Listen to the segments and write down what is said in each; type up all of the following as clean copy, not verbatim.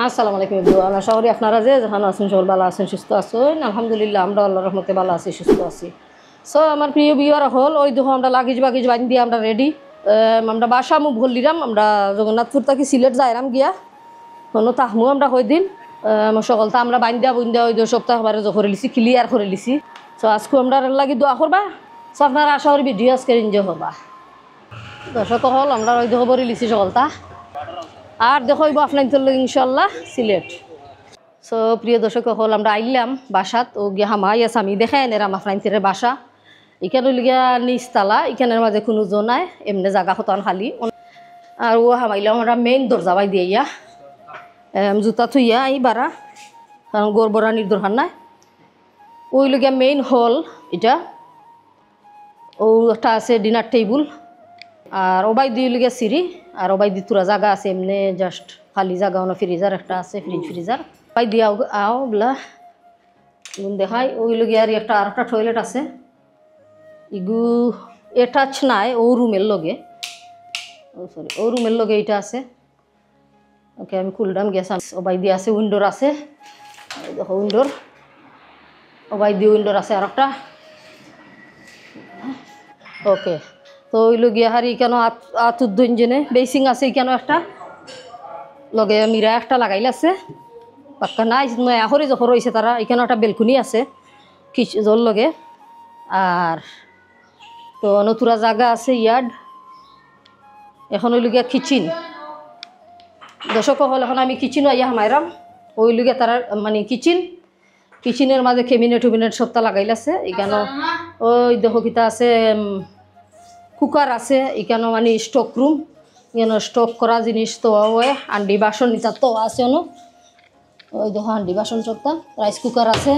আসসালামু আলাইকুম এভরিওয়ান। আশা করি আপনারা যে যেখানে আছেন সকল ভালো আছেন, সুস্থ আছেন। আলহামদুলিল্লাহ আমরা আল্লাহর রহমতে ভালো আছি, সুস্থ আছি। সো আমার প্রিয় ভিউয়ার হল ওই দেখো আমরা লাগেজ বাগিজ বান দিয়ে আমরা রেডি। আমরা বাসা মুখ ভরলিরাম, আমরা জগন্নাথপুর থেকে সিলেট যাইরাম গিয়া কোনো তাহমু আমরা হয়ে দিন সকলটা আমরা বাইন দিয়া বইন দেওয়া ওই সপ্তাহ বারে করে লিছি, ক্লিয়ার করে লিছি। সো আজকে আমরা লাগি দোয়া করবা। সো আপনারা আশা করি ভিডিও আজকে এনজয় করবা। দর্শক হল আমরা ওই দেখো বলে লিছি সকলটা, আর দেখইব আপনার ইনশাল্লাহ সিলেট। সো প্রিয় দর্শক হল আমরা আইলাম বাসাত ও গিয়া হামাই আছে, আমি দেখাই নেরাম আপনার বাসা। এখানে লিগিয়া নিচতলা, এখানের মাঝে কোনো জন নাই, এমনি জায়গা হতান খালি। আর ও হামাইলাম আমরা মেইন দরজা বাই দিয়ে জুতা থুইয়া এই বারা, কারণ গোর বরানির দরকার নাই। ওই লিগিয়া মেইন হল এটা। ও একটা আছে ডিনার টেবিল, আর ওবাই দিয়ে লিগিয়া সিঁড়ি, আর ওবাই দি তুরা জায়গা আছে এমনি জাস্ট খালি জায়গা। ওনা ফ্রিজার একটা আছে, ফ্রিজার ওবাই দিয়ে আও বলা দেখাই। ওই লগে আর একটা টয়লেট আছে, ইগু এটাচ নাই ও রুমের লগে, সরি ও রুমের লগে এইটা আছে। ওকে আমি কুলডাম গেছাম। ওবাই দিয়ে আছে উইন্ডোর আছে, দেখো উইন্ডোর, ওবাই দিয়ে উইন্ডোর আছে আর একটা। ওকে, তো ওই লগিয়া হারি কেন আতুর দঞ্জনে বেসিং আছে কেন একটা লগে মিরা একটা লাগাইল আছে পাক্কা নাই নয়া হরি যখন রয়েছে তারা। এখানে একটা বেলকুনি আছে জল লগে, আর তো নতুরা জায়গা আছে ইয়ার্ড। এখন ওই লগিয়া কিচেন। দর্শক হল এখন আমি কিচেন আইয়া হামাইরাম। ওই লগে তারা মানে কিচেনের মাঝে ক্যাবিনেট সবটা লাগাইল আছে। এখানে ওই দেখো কিতা আছে, কুকার আছে। এখানে মানে স্টক রুম, এখানে স্টক করা জিনিস তো হয়, আন্ডি বাসন নিতা তো আছে। ওই দেখো হান্ডি বাসন সবটা, রাইস কুকার আছে,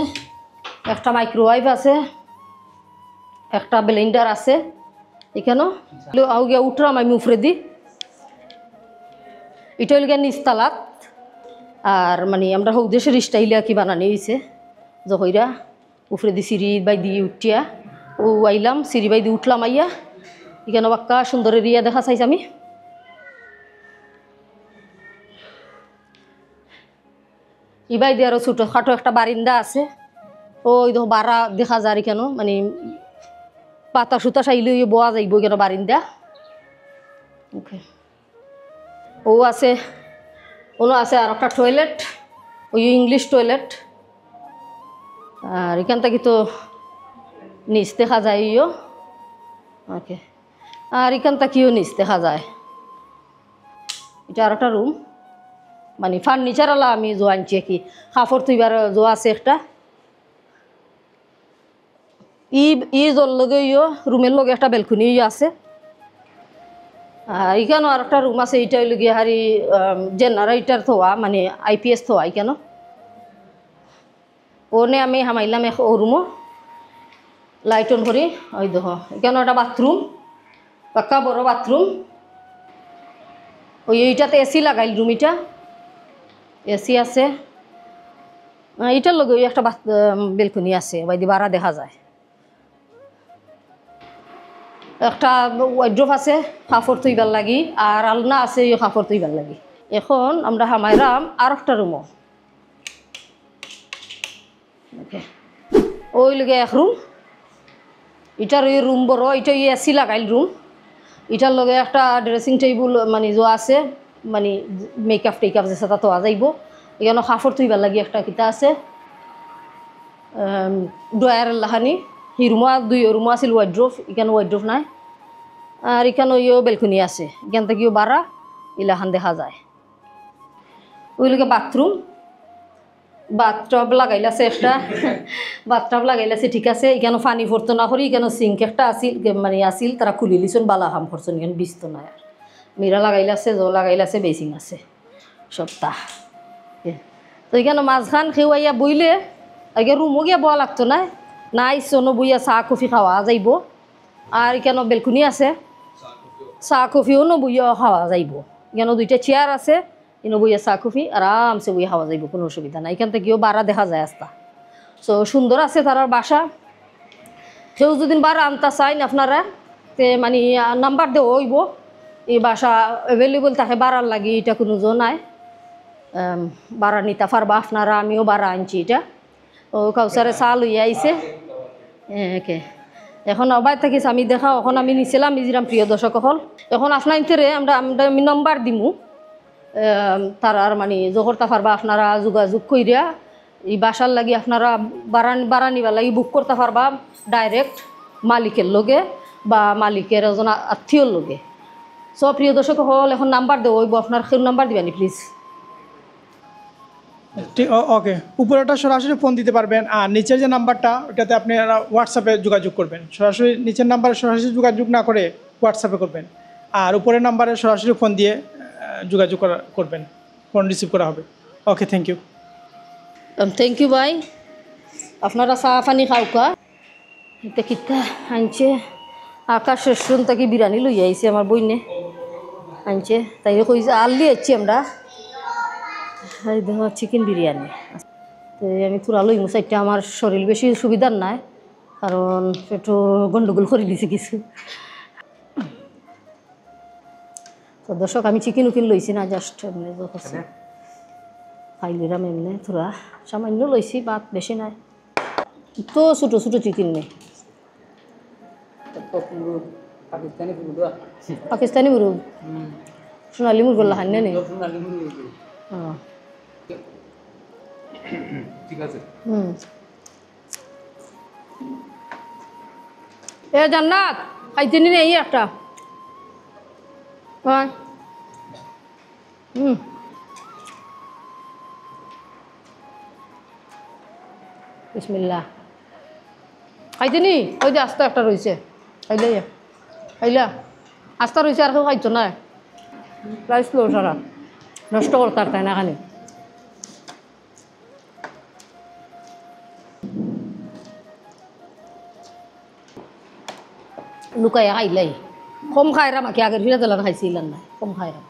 একটা মাইক্রোওয়েভ আছে, একটা ব্লেন্ডার আছে। এখানে আউ গিয়া উঠরাম আমি উফরে দি। এটা হইল গিয়া নিচতালাত। আর মানে আমরা দেশের স্টাইলে কি বানানি হয়েছে জহইরা উফরে দি সিঁড়ি বাই দিয়ে উঠিয়া ও আইলাম, সিঁড়ি বাই দিয়ে উঠলাম আইয়া। এখানে বাক্কা সুন্দর এরিয়া দেখা চাইছি আমি। ইবাই দিয়ে আরো ছোটোখাটো একটা বারিন্দা আছে। ওই দেখো বারা দেখা যায় কেন, মানে পাতা সুতা চাইলে বোয়া যাইব কেন বারিন্দা। ওকে, ও আছে, ওনো আছে আর একটা টয়লেট, ওই ইংলিশ টয়লেট। আর এখান থেকে তো নিচ দেখা যায় ইও। ওকে, আর এখান থেকেও নিচ দেখা যায়। এটা আর একটা রুম, মানে ফার্নিচারওয়ালা আমি জো আনছি কি কাপড় তুইবার জো আছে একটা। ই জল লগে ইও রুমের লগে একটা বেলকুনি আছে। আর এখানেও আর একটা রুম আছে। এইটা লগে হারি জেনারেটর থোয়া, মানে আইপিএস থোয়া। কেন ওনে আমি হামাইলাম ও রুমও লাইট অন করি। ওই দেখো এখানে একটা বাথরুম, পাক্কা বড় বাথরুম। ওই এইটাতে এসি লাগাইল রুম, এটা এসি আছে। এইটার লগে ওই একটা বেলকুনি আছে, বাইদি বারা দেখা যায়। একটা ওয়ার্ড্রোব আছে কাপড় তুইবার লাগি, আর আলনা আছে ওই কাপড় তুইবার লাগি। এখন আমরা হামাইরাম আর একটা রুমও। ওই লগে এক রুম, এটার ওই রুম বড়, এটা এসি লাগাইল রুম। এটার লগে একটা ড্রেসিং টেবিল মানে যো আছে, মানে মেকআপ টেকআপ যে সেটা তো যাইব। এখানে কাপড় তুইবার লাগি একটা কিতা আছে, ড্রয়ার লাহানি। সেই রুমও দুই রুমও আছিল ওয়ার্ড্রোব, এখানে ওয়ার্ড্রোব নাই। আর এখানে ওইও বেলকুনি আছে, এখান থেকেও বারা ইলাহান দেখা যায়। ওই লগে বাথরুম, বাথটব লাগাইলাছে একটা, বাথটব লাগাইলাছে ঠিক আছে। এখানে পানি ভরতো না করি, এখানে সিঙ্ক একটা আসিল, মানে আসিল তারা খুলি লিছন বালা হাম করছেন, এখানে বিস্ত নাই। আর মিরা লাগাইলাছে, জল লাগাইলাছে, বেসিং আছে সপ্তাহ। তো এখানে মাঝখান খেওয়াইয়া বইলে আগে রুমও গিয়া বয়া লাগতো না, নাই সোনো বইয়া চাহ কফি খাওয়া যাইব। আর এখানে বেলকুনি আছে, চাহ কফিও বইয়া খাওয়া যাইব। এখানে দুইটা চেয়ার আছে, এনে বইয়া চাহ কফি আরামসে বইয়া খাওয়া যাইব, কোনো অসুবিধা নাই। এখান থেকেও বারা দেখা যায় আস্তা। সো সুন্দর আছে তারার বাসা। কেউ যদি বারা আনতে চাইন আপনারা তে মানে নাম্বার দেওয়া হইব। এই বাসা অ্যাভেলেবল থাকে বাড়ার লাগি, এটা কোনো জো নাই। বাড়া নিতে পারবা আপনারা, আমিও বাড়া আনছি এটা। ও কাউসারে চা লইয়া আইছে একে এখন অবাই থাকিস আমি দেখা এখন আমি নিছিলাম মিজিরাম প্রিয় দর্শক হল। এখন আপনার ইন্তরে আমি নম্বর দিমু তার আর মানে জোহরতা পারবা আপনারা যোগাযোগ কইরা এই বাসার লাগি আপনারা বাড়ানিবার লাগি বুক করতে পারবা ডাইরেক্ট মালিকের লগে বা মালিকের একজন আত্মীয়র লগে। সব প্রিয় দর্শক হল এখন নাম্বার দেবো ওইব আপনার সেই নাম্বার দিবানি প্লিজ। ঠিক ওকে, উপরেটা সরাসরি ফোন দিতে পারবেন আর নিচের যে নাম্বারটা ওটাতে আপনি হোয়াটসঅ্যাপে যোগাযোগ করবেন। সরাসরি নিচের নাম্বারে সরাসরি যোগাযোগ না করে হোয়াটসঅ্যাপে করবেন, আর উপরের নাম্বারে সরাসরি ফোন দিয়ে যোগাযোগ করবেন, ফোন রিসিভ করা হবে। ওকে, থ্যাংক ইউ। থ্যাংক ইউ ভাই। আপনারা চা পানি খাওকা। এটা কিতা আনছে আকাশ রেস্টুরেন্ট থেকে বিরিয়ানি লই আইছে আমার বইনে আনছে, তাই কই আললি আছি আমরা দেখো চিকেন বিরিয়ানি। তো আমি থোড়া লইমু চাইটা, আমার শরীর বেশি সুবিধার নাই কারণ একটু গন্ডগোল করে দিছে কিছু। তো দর্শক আমি চিকেন উকিন লইছি না, জাস্ট এমনি খাইলিরাম এমনি থোড়া সামান্য লইছি, বাত বেশি নাই। তো ছোটো ছোটো চিকেন নেই, পাকিস্তানি মুরগ সোনালি মুরগ লাহান নেই। এ জান্নাত খাইতে নি এই একটা বিসমিল্লাহ খাইতে নি। ওই যে আস্তা একটা রয়েছে, খাইলে খাইলা আস্তা রয়েছে আর কেউ খাইতো না, প্রাইস লো সারা নষ্ট করতার তাই না খানি। লুকাইয়া খাইলাই কম খাইরা মাকে আগের ফিরে তোলা খাইছিলাম না, কম খাইরা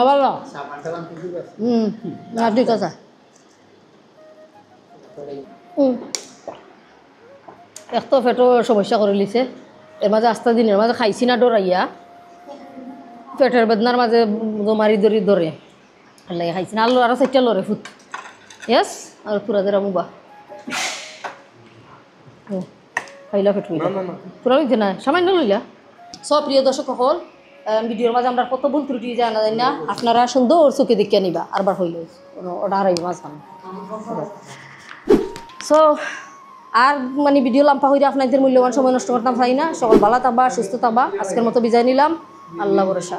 ভালো। ঠিক আছে এক তো পেটও সমস্যা করে লিছে, এর মাঝে আস্তা দিনের মাঝে খাইছি না ডরাইয়া, পেটের বেদনার মাঝে জমারি ধরে লাগে খাইছি না। আলু আরো চারটা লড়ে ফুট ইয়েস আর পুরা দেরা মুবা খাইলা পেট পুরা লইতে না সামান্য লইলা। সব প্রিয় দর্শক হল ভিডিওর মাঝে আমরা কত ভুল ত্রুটি জানা যায় না, আপনারা সুন্দর চোখে দেখে নিবা আরবার হইলে অর্ডার হইব মাঝখানে। সো আর মানে ভিডিও লাম্পা হইলে আপনাদের মূল্যবান সময় নষ্ট করতাম চাই না। সকল ভালো থাকবা, সুস্থ থাকবা। আজকের মতো বিদায় নিলাম, আল্লাহ ভরসা।